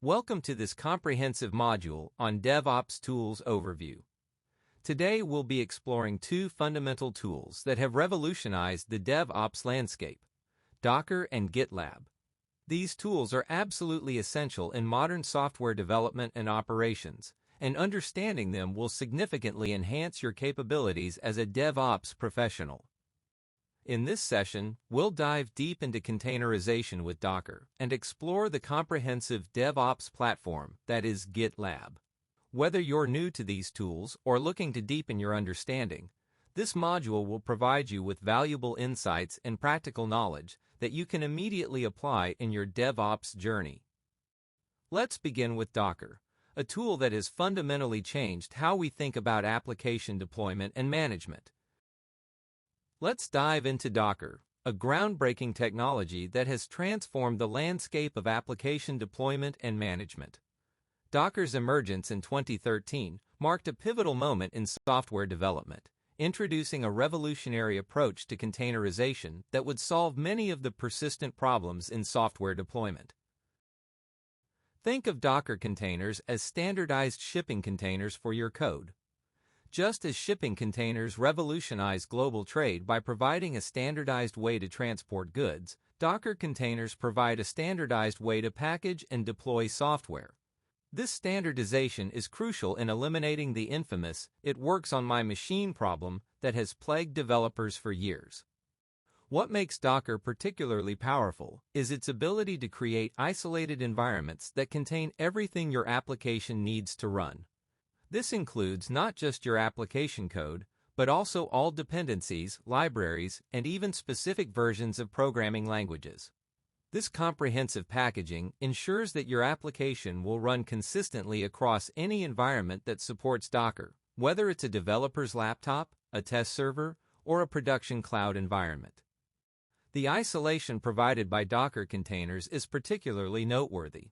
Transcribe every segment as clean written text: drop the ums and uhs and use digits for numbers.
Welcome to this comprehensive module on DevOps Tools Overview. Today we'll be exploring two fundamental tools that have revolutionized the DevOps landscape, Docker and GitLab. These tools are absolutely essential in modern software development and operations, and understanding them will significantly enhance your capabilities as a DevOps professional. In this session, we'll dive deep into containerization with Docker and explore the comprehensive DevOps platform that is GitLab. Whether you're new to these tools or looking to deepen your understanding, this module will provide you with valuable insights and practical knowledge that you can immediately apply in your DevOps journey. Let's begin with Docker, a tool that has fundamentally changed how we think about application deployment and management. Let's dive into Docker, a groundbreaking technology that has transformed the landscape of application deployment and management. Docker's emergence in 2013 marked a pivotal moment in software development, introducing a revolutionary approach to containerization that would solve many of the persistent problems in software deployment. Think of Docker containers as standardized shipping containers for your code. Just as shipping containers revolutionized global trade by providing a standardized way to transport goods, Docker containers provide a standardized way to package and deploy software. This standardization is crucial in eliminating the infamous "it works on my machine" problem that has plagued developers for years. What makes Docker particularly powerful is its ability to create isolated environments that contain everything your application needs to run. This includes not just your application code, but also all dependencies, libraries, and even specific versions of programming languages. This comprehensive packaging ensures that your application will run consistently across any environment that supports Docker, whether it's a developer's laptop, a test server, or a production cloud environment. The isolation provided by Docker containers is particularly noteworthy.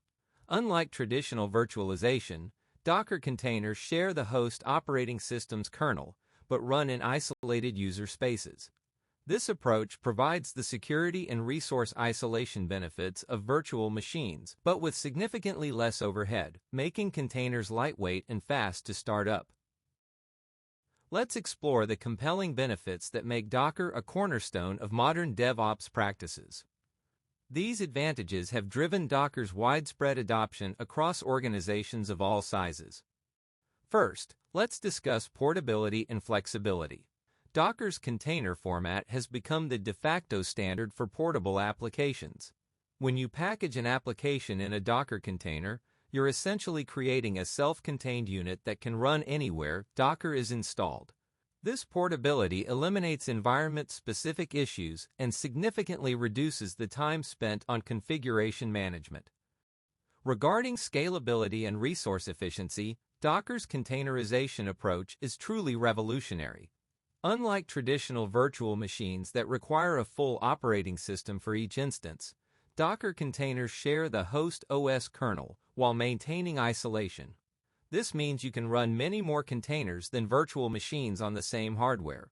Unlike traditional virtualization, Docker containers share the host operating system's kernel, but run in isolated user spaces. This approach provides the security and resource isolation benefits of virtual machines, but with significantly less overhead, making containers lightweight and fast to start up. Let's explore the compelling benefits that make Docker a cornerstone of modern DevOps practices. These advantages have driven Docker's widespread adoption across organizations of all sizes. First, let's discuss portability and flexibility. Docker's container format has become the de facto standard for portable applications. When you package an application in a Docker container, you're essentially creating a self-contained unit that can run anywhere Docker is installed. This portability eliminates environment-specific issues and significantly reduces the time spent on configuration management. Regarding scalability and resource efficiency, Docker's containerization approach is truly revolutionary. Unlike traditional virtual machines that require a full operating system for each instance, Docker containers share the host OS kernel while maintaining isolation. This means you can run many more containers than virtual machines on the same hardware.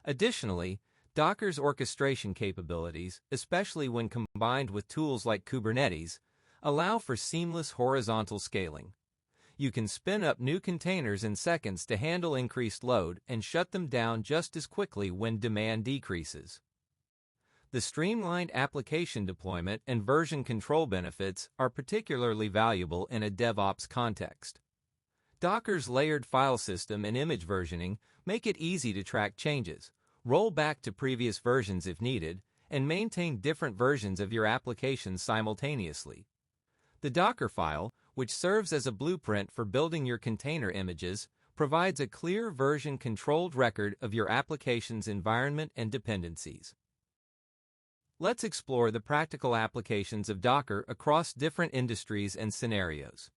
Additionally, Docker's orchestration capabilities, especially when combined with tools like Kubernetes, allow for seamless horizontal scaling. You can spin up new containers in seconds to handle increased load and shut them down just as quickly when demand decreases. The streamlined application deployment and version control benefits are particularly valuable in a DevOps context. Docker's layered file system and image versioning make it easy to track changes, roll back to previous versions if needed, and maintain different versions of your application simultaneously. The Docker file, which serves as a blueprint for building your container images, provides a clear version-controlled record of your application's environment and dependencies. Let's explore the practical applications of Docker across different industries and scenarios.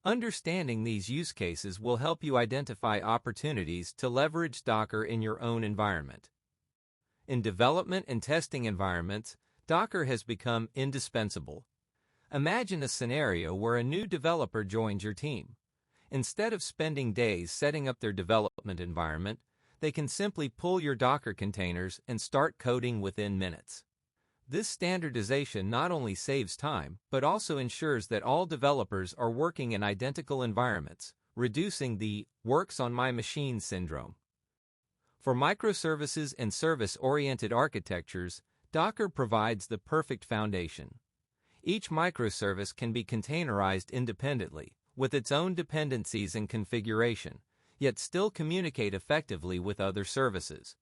Understanding these use cases will help you identify opportunities to leverage Docker in your own environment. In development and testing environments, Docker has become indispensable. Imagine a scenario where a new developer joins your team. Instead of spending days setting up their development environment, they can simply pull your Docker containers and start coding within minutes. This standardization not only saves time, but also ensures that all developers are working in identical environments, reducing the "works on my machine" syndrome. For microservices and service-oriented architectures, Docker provides the perfect foundation. Each microservice can be containerized independently, with its own dependencies and configuration, yet still communicate effectively with other services.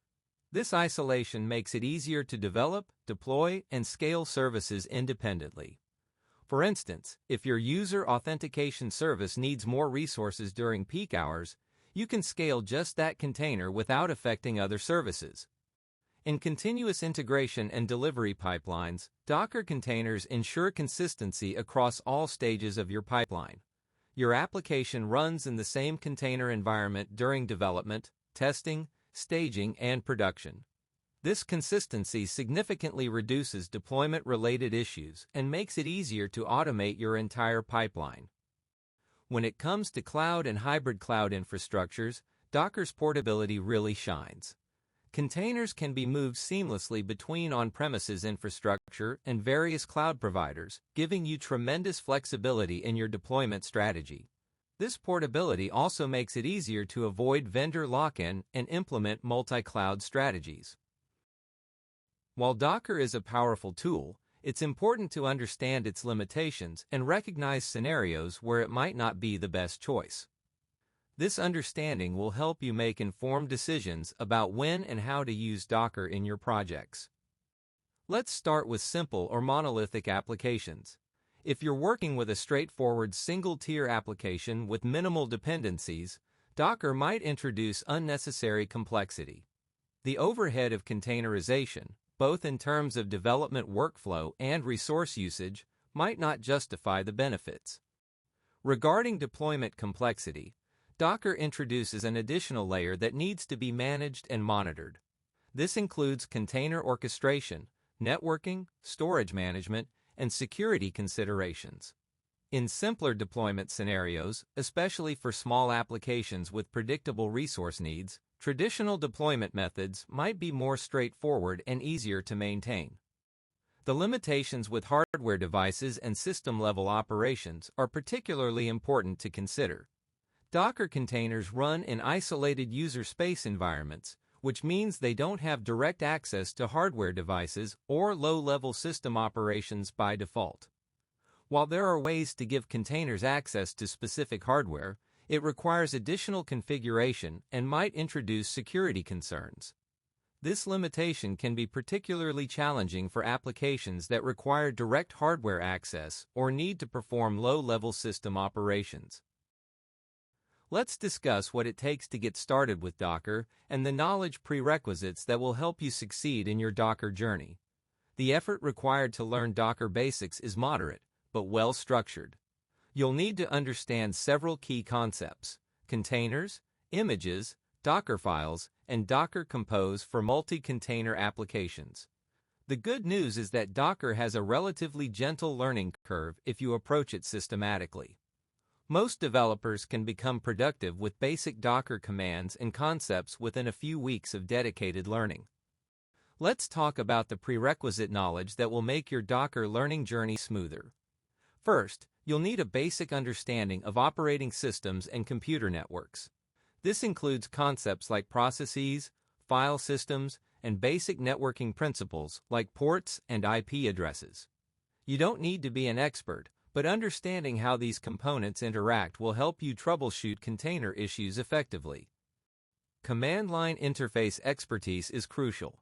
This isolation makes it easier to develop, deploy, and scale services independently. For instance, if your user authentication service needs more resources during peak hours, you can scale just that container without affecting other services. In continuous integration and delivery pipelines, Docker containers ensure consistency across all stages of your pipeline. Your application runs in the same container environment during development, testing, staging, and production. This consistency significantly reduces deployment-related issues and makes it easier to automate your entire pipeline. When it comes to cloud and hybrid cloud infrastructures, Docker's portability really shines. Containers can be moved seamlessly between on-premises infrastructure and various cloud providers, giving you tremendous flexibility in your deployment strategy. This portability also makes it easier to avoid vendor lock-in and implement multi-cloud strategies. While Docker is a powerful tool, it's important to understand its limitations and recognize scenarios where it might not be the best choice. This understanding will help you make informed decisions about when and how to use Docker in your projects. Let's start with simple or monolithic applications. If you're working with a straightforward single-tier application with minimal dependencies, Docker might introduce unnecessary complexity. The overhead of containerization, both in terms of development workflow and resource usage, might not justify the benefits. Regarding deployment complexity, Docker introduces an additional layer that needs to be managed and monitored. This includes container orchestration, networking, storage management, and security considerations. In simpler deployment scenarios, especially for small applications with predictable resource needs, traditional deployment methods might be more straightforward and easier to maintain. The limitations with hardware devices and system-level operations are particularly important to consider. Docker containers run in isolated user space environments, which means they don't have direct access to hardware devices or low-level system operations by default. While there are ways to give containers access to specific hardware, it requires additional configuration and might introduce security concerns. This limitation can be particularly challenging for applications that require direct hardware access or need to perform low-level system operations. Let's discuss what it takes to get started with Docker and the knowledge prerequisites that will help you succeed in your Docker journey. The effort required to learn Docker basics is moderate, but well structured. You'll need to understand several key concepts: containers, images, Docker files, and Docker Compose for multi-container applications. The good news is that Docker has a relatively gentle learning curve if you approach it systematically. Most developers can become productive with basic Docker commands and concepts within a few weeks of dedicated learning. Let's talk about the prerequisite knowledge that will make your Docker learning journey smoother. First, you'll need a basic understanding of operating systems and computer networks. This includes concepts like processes, file systems, and basic networking principles like ports and IP addresses. You don't need to be an expert, but understanding how these components interact will help you troubleshoot container issues effectively. Command line interface expertise is crucial.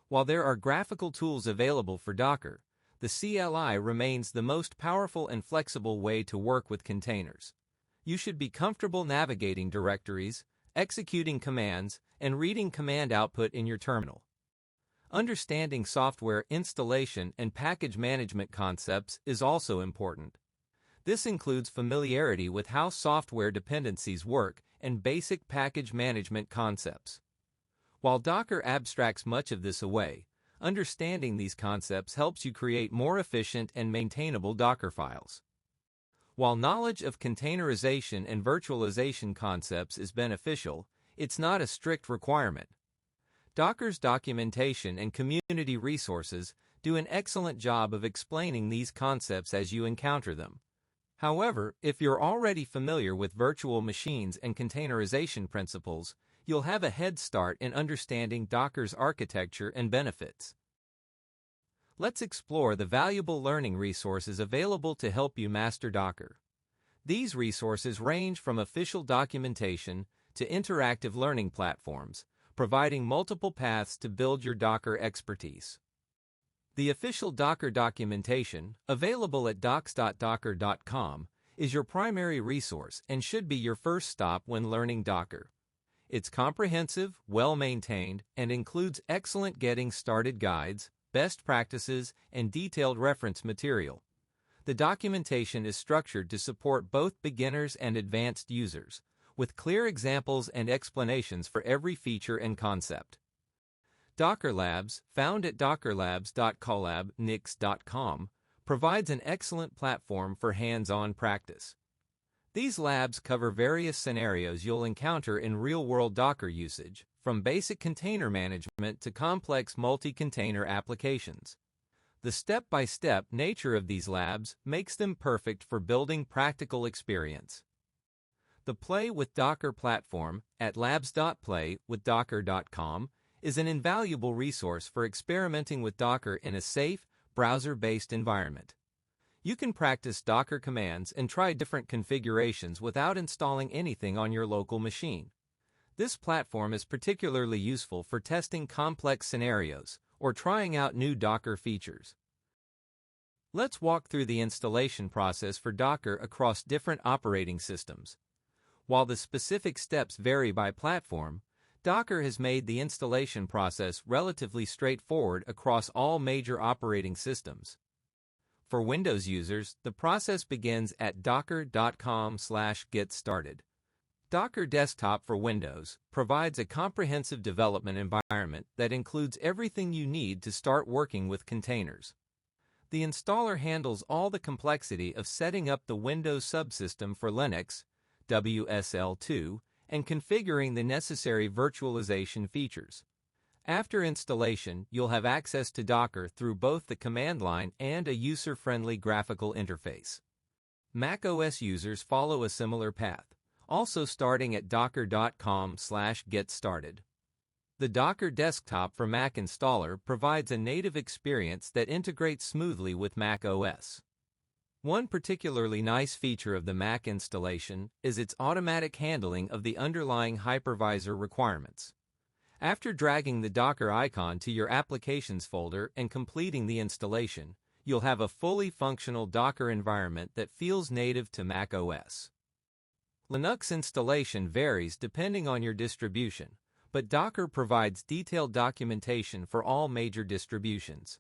While there are graphical tools available for Docker, the CLI remains the most powerful and flexible way to work with containers. You should be comfortable navigating directories, executing commands, and reading command output in your terminal. Understanding software installation and package management concepts is also important. This includes familiarity with how software dependencies work and basic package management concepts. While Docker abstracts much of this away, understanding these concepts helps you create more efficient and maintainable Docker files. While knowledge of containerization and virtualization concepts is beneficial, it's not a strict requirement. Docker's documentation and community resources do an excellent job of explaining these concepts as you encounter them. However, if you're already familiar with virtual machines and containerization principles, you'll have a head start in understanding Docker's architecture and benefits. Let's explore the valuable learning resources available to help you master Docker. These resources range from official documentation to interactive learning platforms, providing multiple paths to build your Docker expertise. The official Docker documentation, available at docs.docker.com, is your primary resource and should be your first stop when learning Docker. It's comprehensive, well-maintained, and includes excellent getting started guides, best practices, and detailed reference material. The documentation is structured to support both beginners and advanced users, with clear examples and explanations for every feature and concept. Docker Labs, found at dockerlabs.collabnix.com, provides an excellent platform for hands-on practice. These labs cover various scenarios you'll encounter in real-world Docker usage, from basic container management to complex multi-container applications. The step-by-step nature of these labs makes them perfect for building practical experience. The Play with Docker platform at labs.playwithdocker.com is an invaluable resource for experimenting with Docker in a safe, browser-based environment. You can practice Docker commands and try different configurations without installing anything on your local machine. This platform is particularly useful for testing complex scenarios or trying out new Docker features. Let's walk through the installation process for Docker across different operating systems. While the specific steps vary by platform, Docker has made the installation process relatively straightforward across all major operating systems. For Windows users, the process begins at docker.com/getstarted. Docker Desktop for Windows provides a comprehensive development environment that includes everything you need to start working with containers. The installer handles all the complexity of setting up the Windows subsystem for Linux, WSL2, and configuring the necessary virtualization features. After installation, you'll have access to Docker through both the command line and a user-friendly graphical interface. macOS users follow a similar path, also starting at docker.com/getstarted. The Docker Desktop for Mac installer provides a native experience that integrates smoothly with macOS. One particularly nice feature of the Mac installation is its automatic handling of the underlying hypervisor requirements. After dragging the Docker icon to your Applications folder and completing the installation, you'll have a fully functional Docker environment that feels native to macOS. Linux installation varies depending on your distribution, but Docker provides detailed documentation for all major distributions.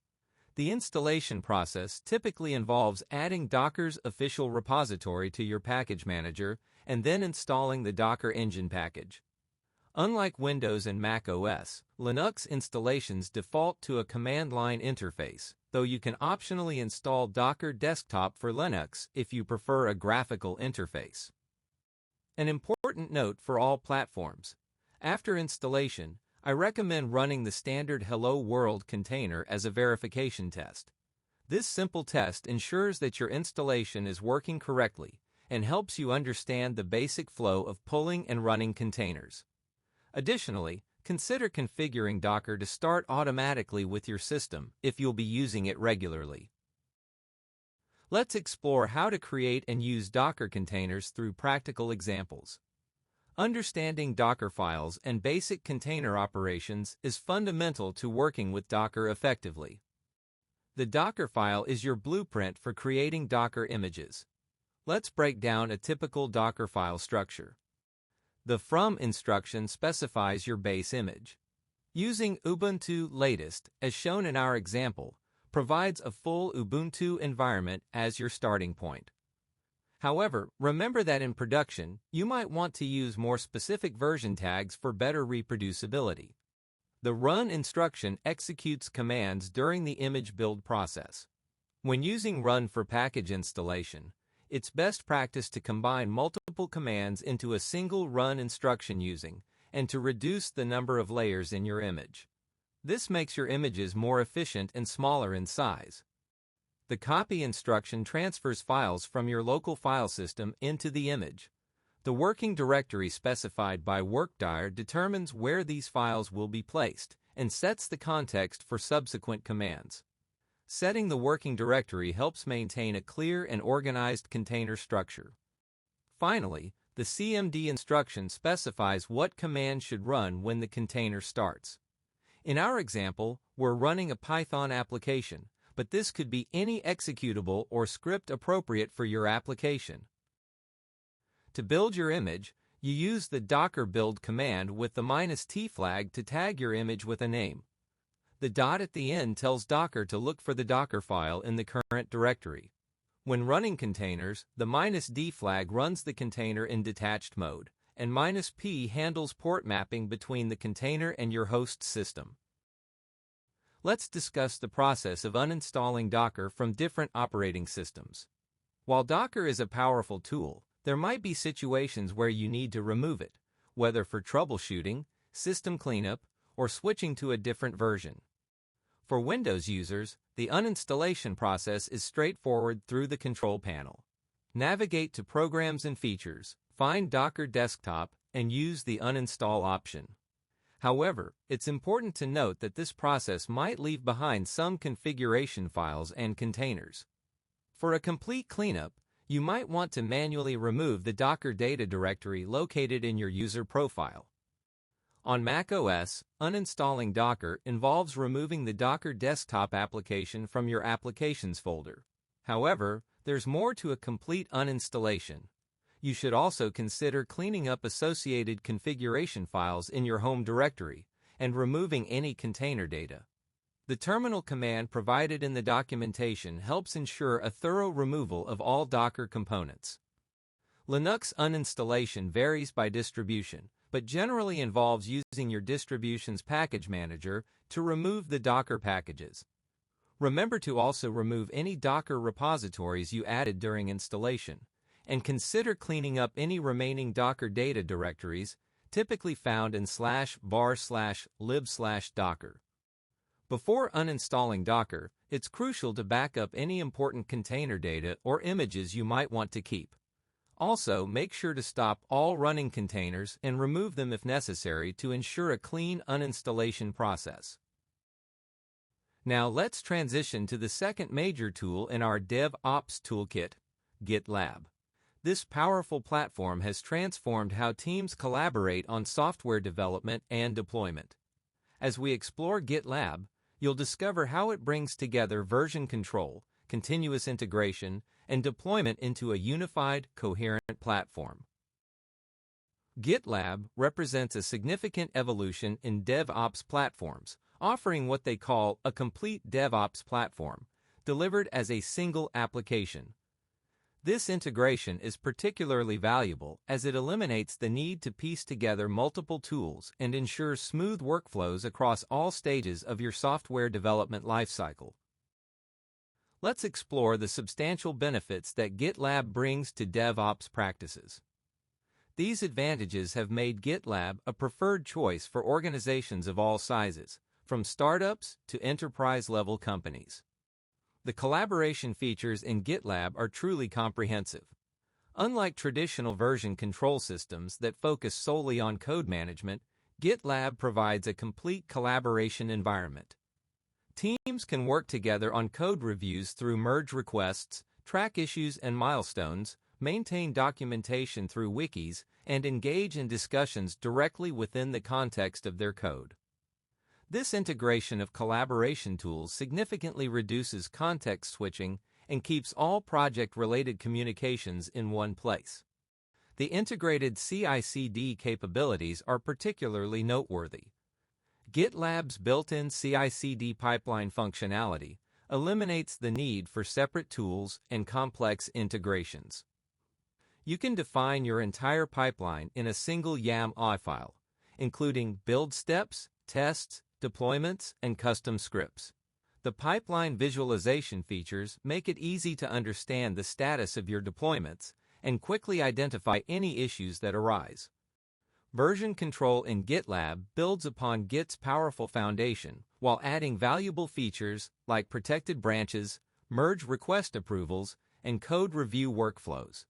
The installation process typically involves adding Docker's official repository to your package manager and then installing the Docker Engine package. Unlike Windows and macOS, Linux installations default to a command line interface, though you can optionally install Docker Desktop for Linux if you prefer a graphical interface. An important note for all platforms: after installation, I recommend running the standard Hello World container as a verification test. This simple test ensures that your installation is working correctly and helps you understand the basic flow of pulling and running containers. Additionally, consider configuring Docker to start automatically with your system if you'll be using it regularly. Let's explore how to create and use Docker containers through practical examples. Understanding Docker files and basic container operations is fundamental to working with Docker effectively. The Docker file is your blueprint for creating Docker images. Let's break down a typical Docker file structure. The from instruction specifies your base image. Using Ubuntu latest, as shown in our example, provides a full Ubuntu environment as your starting point. However, remember that in production, you might want to use more specific version tags for better reproducibility. The run instruction executes commands during the image build process. When using run for package installation, it's best practice to combine multiple commands into a single run instruction and to reduce the number of layers in your image. This makes your images more efficient and smaller in size. The copy instruction transfers files from your local file system into the image. The working directory specified by workdir determines where these files will be placed and sets the context for subsequent commands. Setting the working directory helps maintain a clear and organized container structure. Finally, the CMD instruction specifies what command should run when the container starts. In our example, we're running a Python application, but this could be any executable or script appropriate for your application. To build your image, you use the docker build command with the -t flag to tag your image with a name. The dot at the end tells Docker to look for the Docker file in the current directory. When running containers, the -d flag runs the container in detached mode, and -p handles port mapping between the container and your host system. Let's discuss the process of uninstalling Docker from different operating systems. While Docker is a powerful tool, there might be situations where you need to remove it, whether for troubleshooting, system cleanup, or switching to a different version. For Windows users, the uninstallation process is straightforward through the control panel. Navigate to Programs and Features, find Docker Desktop, and use the Uninstall option. However, it's important to note that this process might leave behind some configuration files and containers. For a complete cleanup, you might want to manually remove the Docker data directory located in your user profile. On macOS, uninstalling Docker involves removing the Docker Desktop application from your Applications folder. However, there's more to a complete uninstallation. You should also consider cleaning up associated configuration files in your home directory and removing any container data. The terminal command provided in the documentation helps ensure a thorough removal of all Docker components. Linux uninstallation varies by distribution, but generally involves using your distribution's package manager to remove the Docker packages. Remember to also remove any Docker repositories you added during installation, and consider cleaning up any remaining Docker data directories, typically found in /var/lib/docker. Before uninstalling Docker, it's crucial to back up any important container data or images you might want to keep. Also, make sure to stop all running containers and remove them if necessary to ensure a clean uninstallation process. Now let's transition to the second major tool in our DevOps toolkit, GitLab. This powerful platform has transformed how teams collaborate on software development and deployment. As we explore GitLab, you'll discover how it brings together version control, continuous integration, and deployment into a unified, coherent platform. GitLab represents a significant evolution in DevOps platforms, offering what they call a complete DevOps platform, delivered as a single application. This integration is particularly valuable as it eliminates the need to piece together multiple tools and ensures smooth workflows across all stages of your software development lifecycle. Let's explore the substantial benefits that GitLab brings to DevOps practices. These advantages have made GitLab a preferred choice for organizations of all sizes, from startups to enterprise-level companies. The collaboration features in GitLab are truly comprehensive. Unlike traditional version control systems that focus solely on code management, GitLab provides a complete collaboration environment. Teams can work together on code reviews through merge requests, track issues and milestones, maintain documentation through wikis, and engage in discussions directly within the context of their code. This integration of collaboration tools significantly reduces context switching and keeps all project-related communications in one place. The integrated CI/CD capabilities are particularly noteworthy. GitLab's built-in CI/CD pipeline functionality eliminates the need for separate tools and complex integrations. You can define your entire pipeline in a single YAML file, including build steps, tests, deployments, and custom scripts. The pipeline visualization features make it easy to understand the status of your deployments and quickly identify any issues that arise. Version control in GitLab builds upon Git's powerful foundation while adding valuable features like protected branches, merge request approvals, and code review workflows.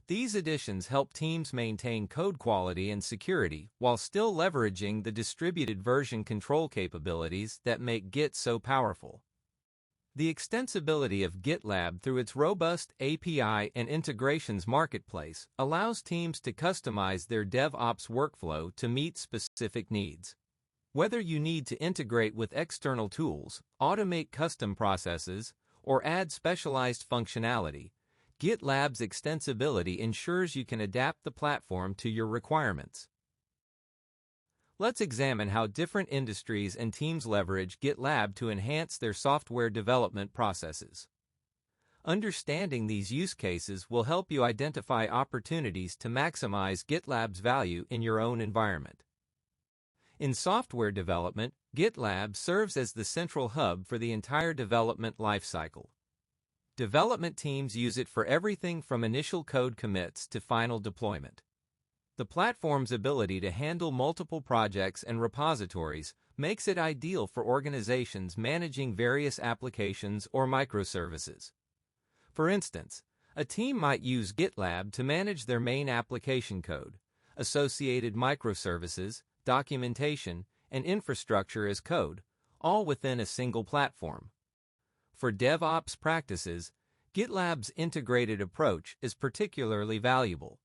These additions help teams maintain code quality and security while still leveraging the distributed version control capabilities that make Git so powerful. The extensibility of GitLab through its robust API and integrations marketplace allows teams to customize their DevOps workflow to meet specific needs. Whether you need to integrate with external tools, automate custom processes, or add specialized functionality, GitLab's extensibility ensures you can adapt the platform to your requirements. Let's examine how different industries and teams leverage GitLab to enhance their software development processes. Understanding these use cases will help you identify opportunities to maximize GitLab's value in your own environment. In software development, GitLab serves as the central hub for the entire development lifecycle. Development teams use it for everything from initial code commits to final deployment. The platform's ability to handle multiple projects and repositories makes it ideal for organizations managing various applications or microservices. For instance, a team might use GitLab to manage their main application code, associated microservices, documentation, and infrastructure as code, all within a single platform. For DevOps practices, GitLab's integrated approach is particularly valuable.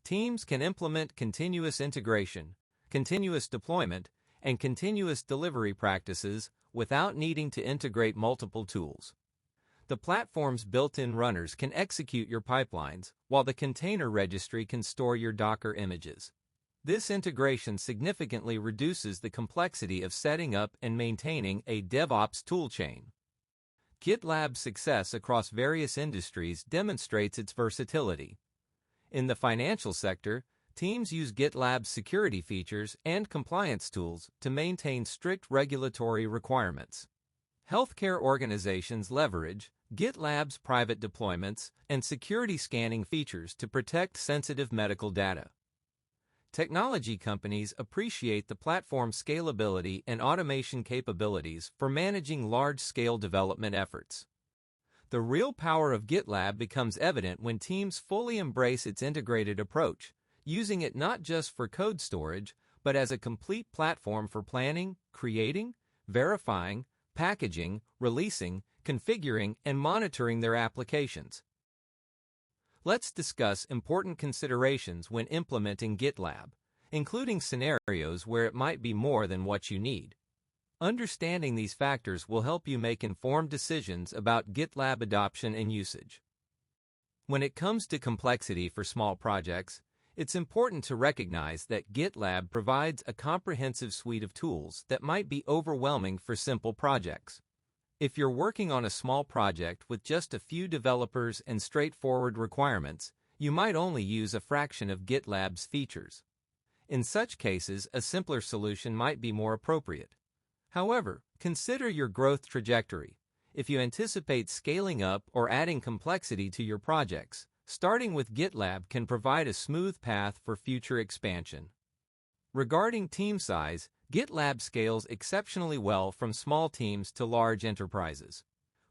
Teams can implement continuous integration, continuous deployment, and continuous delivery practices without needing to integrate multiple tools. The platform's built-in runners can execute your pipelines, while the container registry can store your Docker images. This integration significantly reduces the complexity of setting up and maintaining a DevOps toolchain. GitLab's success across various industries demonstrates its versatility. In the financial sector, teams use GitLab's security features and compliance tools to maintain strict regulatory requirements. Healthcare organizations leverage GitLab's private deployments and security scanning features to protect sensitive medical data. Technology companies appreciate the platform's scalability and automation capabilities for managing large-scale development efforts. The real power of GitLab becomes evident when teams fully embrace its integrated approach, using it not just for code storage, but as a complete platform for planning, creating, verifying, packaging, releasing, configuring, and monitoring their applications. Let's discuss important considerations when implementing GitLab, including scenarios where it might be more than what you need. Understanding these factors will help you make informed decisions about GitLab adoption and usage. When it comes to complexity for small projects, it's important to recognize that GitLab provides a comprehensive suite of tools that might be overwhelming for simple projects. If you're working on a small project with just a few developers and straightforward requirements, you might only use a fraction of GitLab's features. In such cases, a simpler solution might be more appropriate. However, consider your growth trajectory. If you anticipate scaling up or adding complexity to your projects, starting with GitLab can provide a smooth path for future expansion. Regarding team size, GitLab scales exceptionally well from small teams to large enterprises.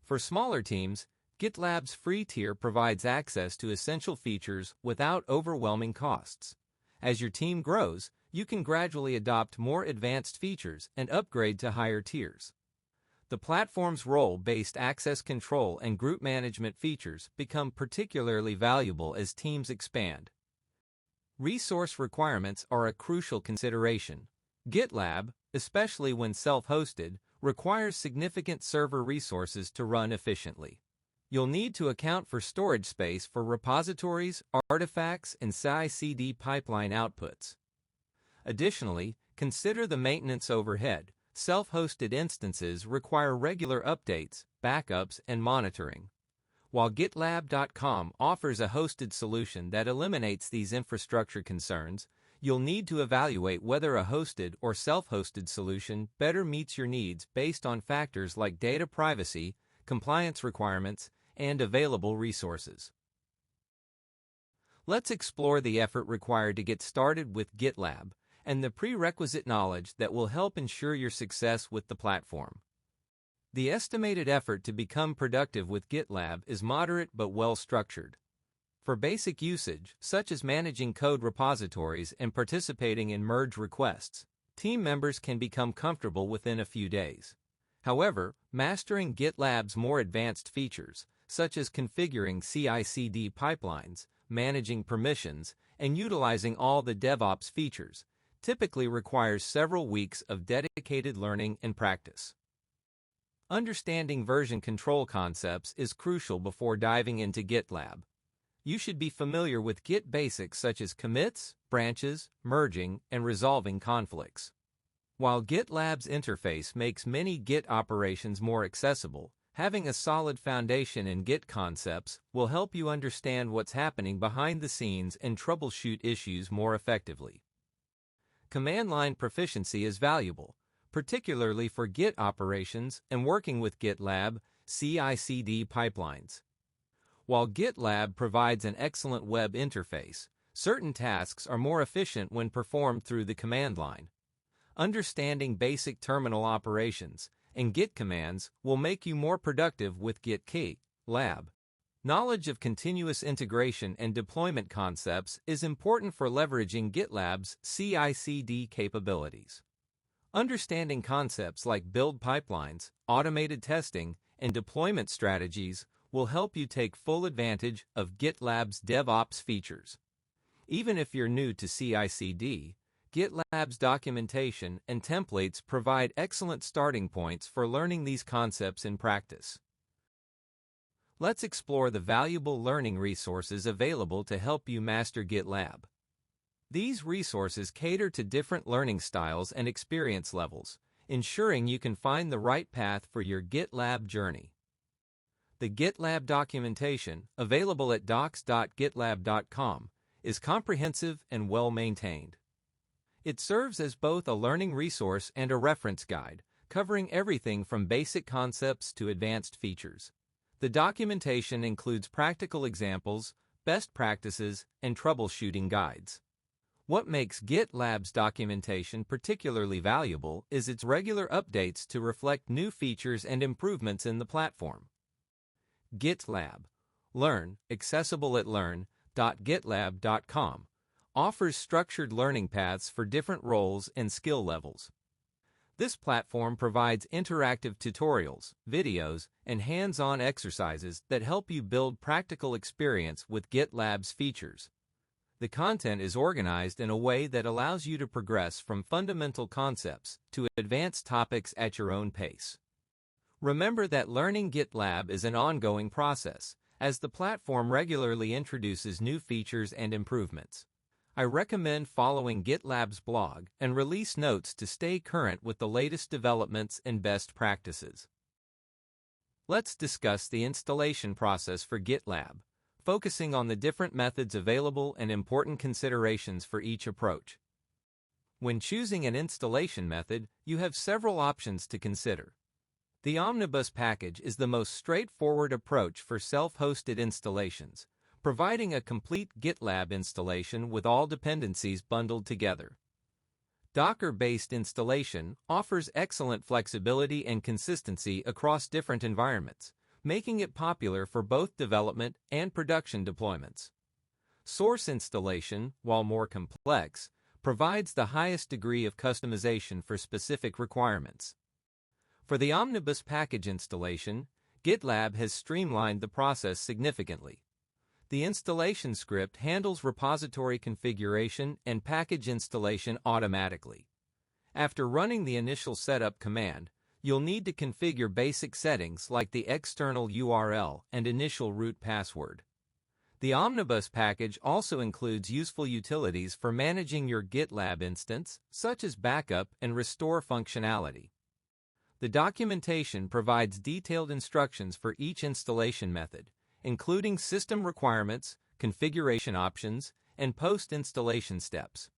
For smaller teams, GitLab's free tier provides access to essential features without overwhelming costs. As your team grows, you can gradually adopt more advanced features and upgrade to higher tiers. The platform's role-based access control and group management features become particularly valuable as teams expand. Resource requirements are a crucial consideration. GitLab, especially when self-hosted, requires significant server resources to run efficiently. You'll need to account for storage space for repositories, artifacts, and CI/CD pipeline outputs. Additionally, consider the maintenance overhead. Self-hosted instances require regular updates, backups, and monitoring. While GitLab.com offers a hosted solution that eliminates these infrastructure concerns, you'll need to evaluate whether a hosted or self-hosted solution better meets your needs based on factors like data privacy, compliance requirements, and available resources. Let's explore the effort required to get started with GitLab and the prerequisite knowledge that will help ensure your success with the platform. The estimated effort to become productive with GitLab is moderate but well structured. For basic usage, such as managing code repositories and participating in merge requests, team members can become comfortable within a few days. However, mastering GitLab's more advanced features, such as configuring CI/CD pipelines, managing permissions, and utilizing all the DevOps features, typically requires several weeks of dedicated learning and practice. Understanding version control concepts is crucial before diving into GitLab. You should be familiar with Git basics such as commits, branches, merging, and resolving conflicts. While GitLab's interface makes many Git operations more accessible, having a solid foundation in Git concepts will help you understand what's happening behind the scenes and troubleshoot issues more effectively. Command line proficiency is valuable, particularly for Git operations and working with GitLab CI/CD pipelines. While GitLab provides an excellent web interface, certain tasks are more efficient when performed through the command line. Understanding basic terminal operations and Git commands will make you more productive with GitLab. Knowledge of continuous integration and deployment concepts is important for leveraging GitLab's CI/CD capabilities. Understanding concepts like build pipelines, automated testing, and deployment strategies will help you take full advantage of GitLab's DevOps features. Even if you're new to CI/CD, GitLab's documentation and templates provide excellent starting points for learning these concepts in practice. Let's explore the valuable learning resources available to help you master GitLab. These resources cater to different learning styles and experience levels, ensuring you can find the right path for your GitLab journey. The GitLab documentation, available at docs.gitlab.com, is comprehensive and well-maintained. It serves as both a learning resource and a reference guide, covering everything from basic concepts to advanced features. The documentation includes practical examples, best practices, and troubleshooting guides. What makes GitLab's documentation particularly valuable is its regular updates to reflect new features and improvements in the platform. GitLab Learn, accessible at learn.gitlab.com, offers structured learning paths for different roles and skill levels. This platform provides interactive tutorials, videos, and hands-on exercises that help you build practical experience with GitLab's features. The content is organized in a way that allows you to progress from fundamental concepts to advanced topics at your own pace. Remember that learning GitLab is an ongoing process, as the platform regularly introduces new features and improvements. I recommend following GitLab's blog and release notes to stay current with the latest developments and best practices. Let's discuss the installation process for GitLab, focusing on the different methods available and important considerations for each approach. When choosing an installation method, you have several options to consider. The Omnibus package is the most straightforward approach for self-hosted installations, providing a complete GitLab installation with all dependencies bundled together. Docker-based installation offers excellent flexibility and consistency across different environments, making it popular for both development and production deployments. Source installation, while more complex, provides the highest degree of customization for specific requirements. For the Omnibus package installation, GitLab has streamlined the process significantly. The installation script handles repository configuration and package installation automatically. After running the initial setup command, you'll need to configure basic settings like the external URL and initial root password. The Omnibus package also includes useful utilities for managing your GitLab instance, such as backup and restore functionality. The documentation provides detailed instructions for each installation method, including system requirements, configuration options, and post-installation steps.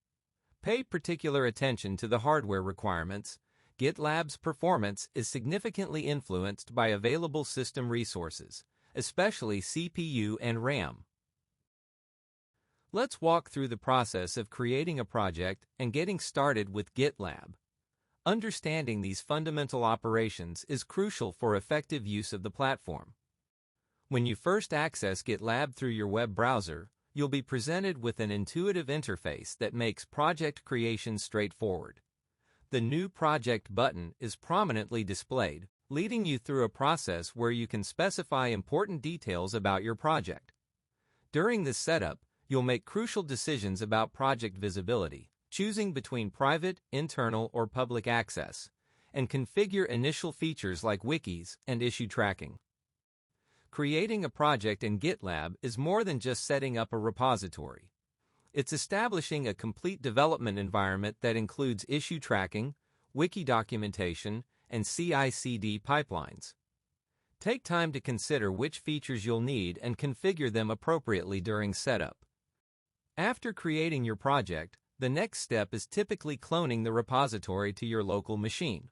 Pay particular attention to the hardware requirements. GitLab's performance is significantly influenced by available system resources, especially CPU and RAM. Let's walk through the process of creating a project and getting started with GitLab. Understanding these fundamental operations is crucial for effective use of the platform. When you first access GitLab through your web browser, you'll be presented with an intuitive interface that makes project creation straightforward. The New Project button is prominently displayed, leading you through a process where you can specify important details about your project. During this setup, you'll make crucial decisions about project visibility, choosing between private, internal, or public access, and configure initial features like wikis and issue tracking. Creating a project in GitLab is more than just setting up a repository. It's establishing a complete development environment that includes issue tracking, wiki documentation, and CI/CD pipelines. Take time to consider which features you'll need and configure them appropriately during setup. After creating your project, the next step is typically cloning the repository to your local machine.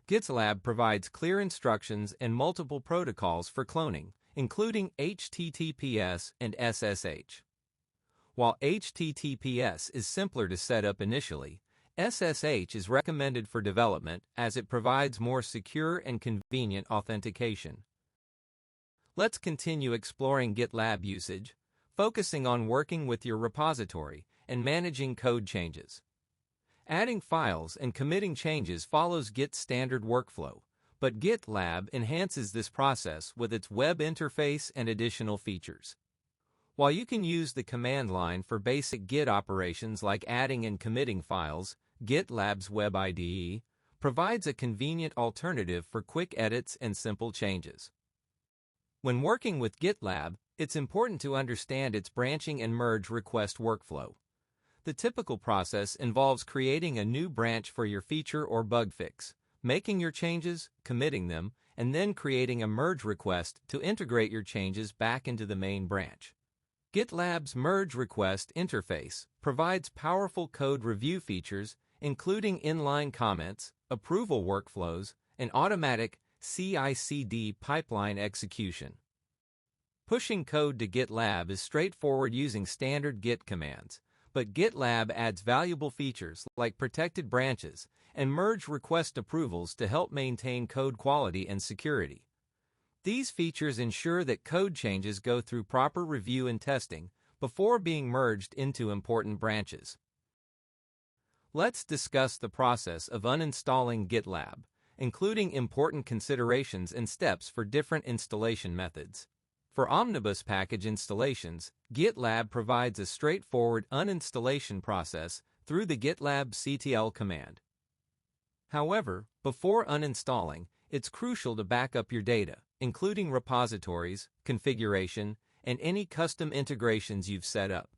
GitLab provides clear instructions and multiple protocols for cloning, including HTTPS and SSH. While HTTPS is simpler to set up initially, SSH is recommended for development as it provides more secure and convenient authentication. Let's continue exploring GitLab usage, focusing on working with your repository and managing code changes. Adding files and committing changes follows Git's standard workflow, but GitLab enhances this process with its web interface and additional features. While you can use the command line for basic Git operations like adding and committing files, GitLab's Web IDE provides a convenient alternative for quick edits and simple changes. When working with GitLab, it's important to understand its branching and merge request workflow. The typical process involves creating a new branch for your feature or bug fix, making your changes, committing them, and then creating a merge request to integrate your changes back into the main branch. GitLab's merge request interface provides powerful code review features, including inline comments, approval workflows, and automatic CI/CD pipeline execution. Pushing code to GitLab is straightforward using standard Git commands, but GitLab adds valuable features like protected branches and merge request approvals to help maintain code quality and security. These features ensure that code changes go through proper review and testing before being merged into important branches. Let's discuss the process of uninstalling GitLab, including important considerations and steps for different installation methods. For omnibus package installations, GitLab provides a straightforward uninstallation process through the GitLab-ctl command. However, before uninstalling, it's crucial to back up your data, including repositories, configuration, and any custom integrations you've set up.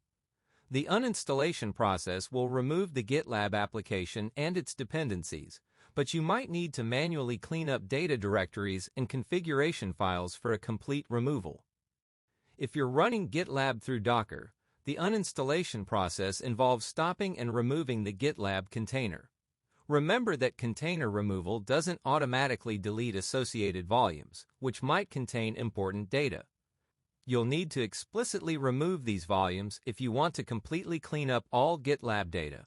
The uninstallation process will remove the GitLab application and its dependencies, but you might need to manually clean up data directories and configuration files for a complete removal. If you're running GitLab through Docker, the uninstallation process involves stopping and removing the GitLab container. Remember that container removal doesn't automatically delete associated volumes, which might contain important data. You'll need to explicitly remove these volumes if you want to completely clean up all GitLab data.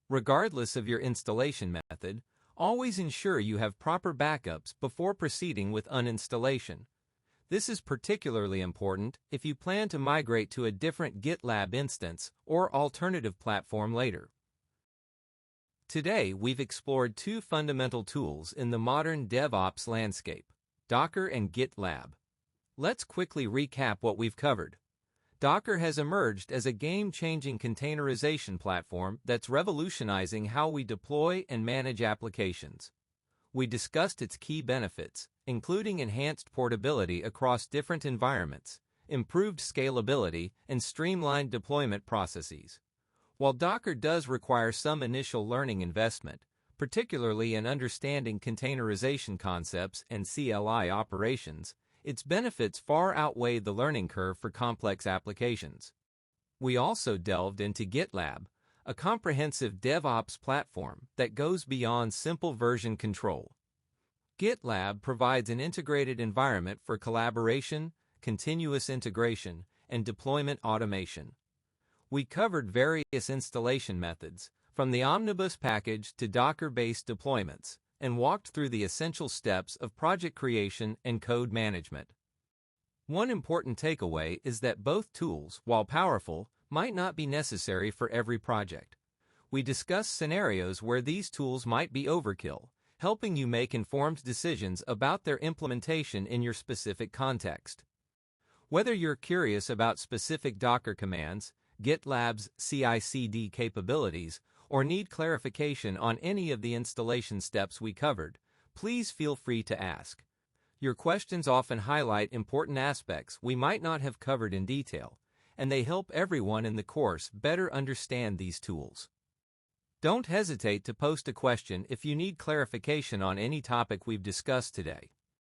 Regardless of your installation method, always ensure you have proper backups before proceeding with uninstallation. This is particularly important if you plan to migrate to a different GitLab instance or alternative platform later. Today, we've explored two fundamental tools in the modern DevOps landscape, Docker and GitLab. Let's quickly recap what we've covered. Docker has emerged as a game-changing containerization platform that's revolutionizing how we deploy and manage applications. We discussed its key benefits, including enhanced portability across different environments, improved scalability, and streamlined deployment processes. While Docker does require some initial learning investment, particularly in understanding containerization concepts and CLI operations, its benefits far outweigh the learning curve for complex applications. We also delved into GitLab, a comprehensive DevOps platform that goes beyond simple version control. GitLab provides an integrated environment for collaboration, continuous integration, and deployment automation. We covered various installation methods, from the Omnibus package to Docker-based deployments, and walked through the essential steps of project creation and code management. One important takeaway is that both tools, while powerful, might not be necessary for every project. We discussed scenarios where these tools might be overkill, helping you make informed decisions about their implementation in your specific context. Whether you're curious about specific Docker commands, GitLab's CI/CD capabilities, or need clarification on any of the installation steps we covered, please feel free to ask. Your questions often highlight important aspects we might not have covered in detail, and they help everyone in the course better understand these tools. Don't hesitate to post a question if you need clarification on any topic we've discussed today.